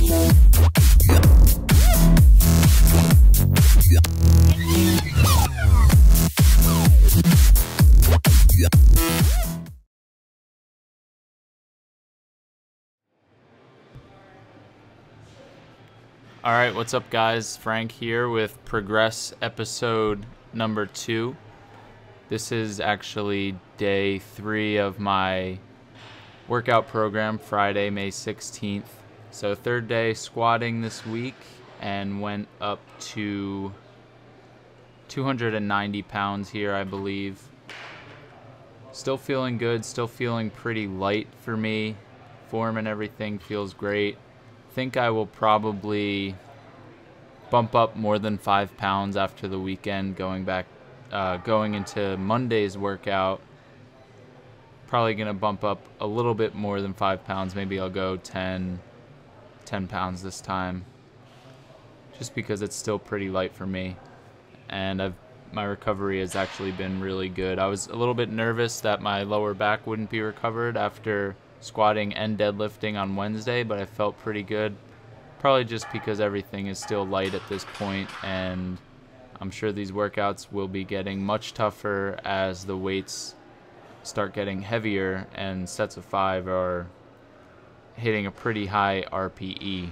Alright, what's up guys? Frank here with Progress episode number 2. This is actually day 3 of my workout program, Friday, May 16th. So third day squatting this week and went up to 290 pounds here, I believe. Still feeling good, still feeling pretty light for me. Form and everything feels great. Think I will probably bump up more than 5 pounds after the weekend, going into Monday's workout. Probably gonna bump up a little bit more than 5 pounds. Maybe I'll go 10 pounds this time, just because it's still pretty light for me, and my recovery has actually been really good. I was a little bit nervous that my lower back wouldn't be recovered after squatting and deadlifting on Wednesday, but I felt pretty good. Probably just because everything is still light at this point, and I'm sure these workouts will be getting much tougher as the weights start getting heavier and sets of 5 are hitting a pretty high RPE.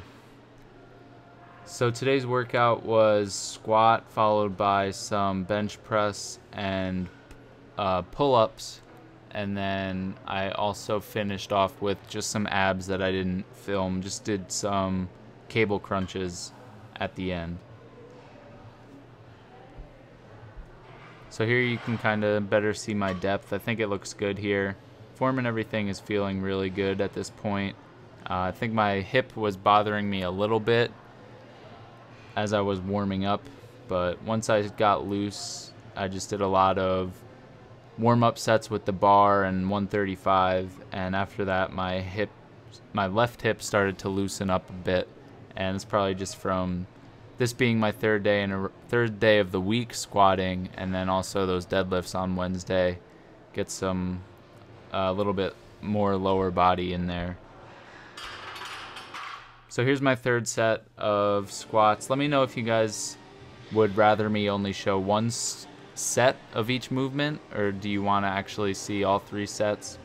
So today's workout was squat followed by some bench press and pull-ups. And then I also finished off with just some abs that I didn't film. Just did some cable crunches at the end. So here you can kind of better see my depth. I think it looks good here. Form and everything is feeling really good at this point. I think my hip was bothering me a little bit as I was warming up. But once I got loose, I just did a lot of warm-up sets with the bar and 135, and after that my left hip started to loosen up a bit, and it's probably just from this being my third day of the week squatting, and then also those deadlifts on Wednesday get some a little bit more lower body in there. So here's my third set of squats. Let me know if you guys would rather me only show one set of each movement, or do you want to actually see all 3 sets?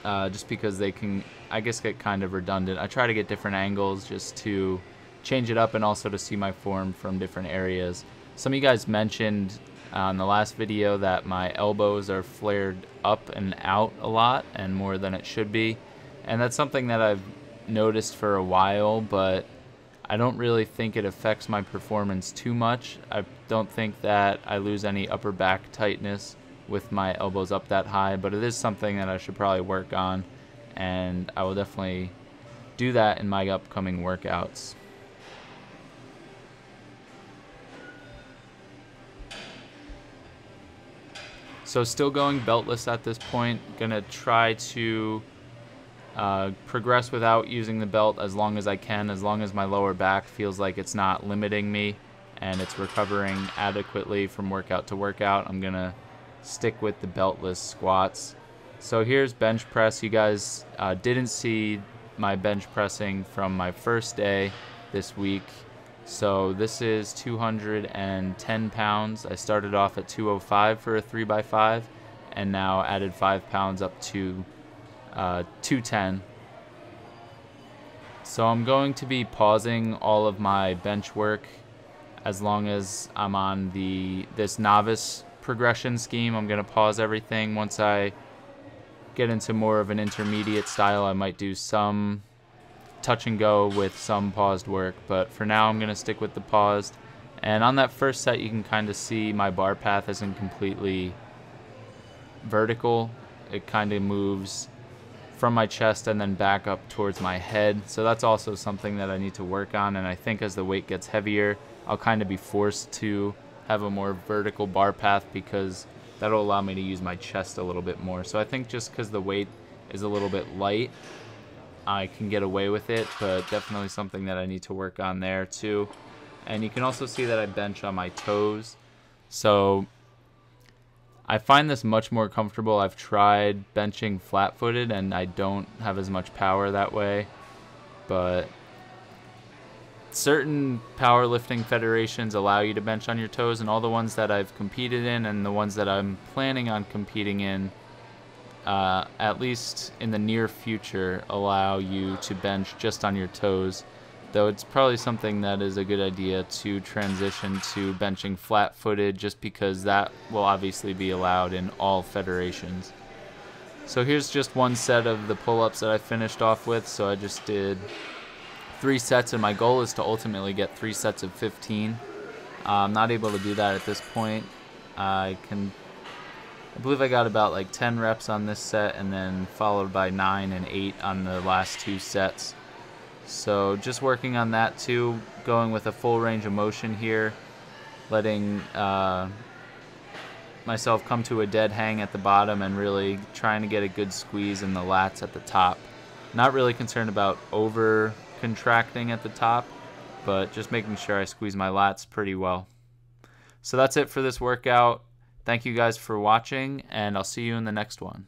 Just because they can, I guess, get kind of redundant. I try to get different angles just to change it up and also to see my form from different areas. Some of you guys mentioned on the last video that my elbows are flared up and out a lot and more than it should be, and that's something that I've noticed for a while, but I don't really think it affects my performance too much. I don't think that I lose any upper back tightness with my elbows up that high, but it is something that I should probably work on, and I will definitely do that in my upcoming workouts. So still going beltless at this point. Gonna try to progress without using the belt as long as I can, as long as my lower back feels like it's not limiting me and it's recovering adequately from workout to workout. I'm gonna stick with the beltless squats. So here's bench press. You guys didn't see my bench pressing from my first day this week. So this is 210 pounds. I started off at 205 for a 3x5 and now added 5 pounds up to 210. So I'm going to be pausing all of my bench work as long as I'm on this novice progression scheme. I'm going to pause everything. Once I get into more of an intermediate style, I might do some touch and go with some paused work, but for now I'm going to stick with the paused. And on that first set you can kind of see my bar path isn't completely vertical. It kind of moves from my chest and then back up towards my head. So that's also something that I need to work on, and I think as the weight gets heavier, I'll kind of be forced to have a more vertical bar path because that'll allow me to use my chest a little bit more. So I think just because the weight is a little bit light, I can get away with it, but definitely something that I need to work on there too. And you can also see that I bench on my toes. So I find this much more comfortable. I've tried benching flat-footed and I don't have as much power that way, but certain powerlifting federations allow you to bench on your toes, and all the ones that I've competed in and the ones that I'm planning on competing in, at least in the near future, allow you to bench just on your toes. Though it's probably something that is a good idea to transition to benching flat-footed, just because that will obviously be allowed in all federations. So here's just one set of the pull-ups that I finished off with. So I just did 3 sets, and my goal is to ultimately get 3 sets of 15. I'm not able to do that at this point. I believe I got about like 10 reps on this set, and then followed by 9 and 8 on the last 2 sets. So just working on that too, going with a full range of motion here, letting myself come to a dead hang at the bottom and really trying to get a good squeeze in the lats at the top. Not really concerned about over contracting at the top, but just making sure I squeeze my lats pretty well. So that's it for this workout. Thank you guys for watching, and I'll see you in the next one.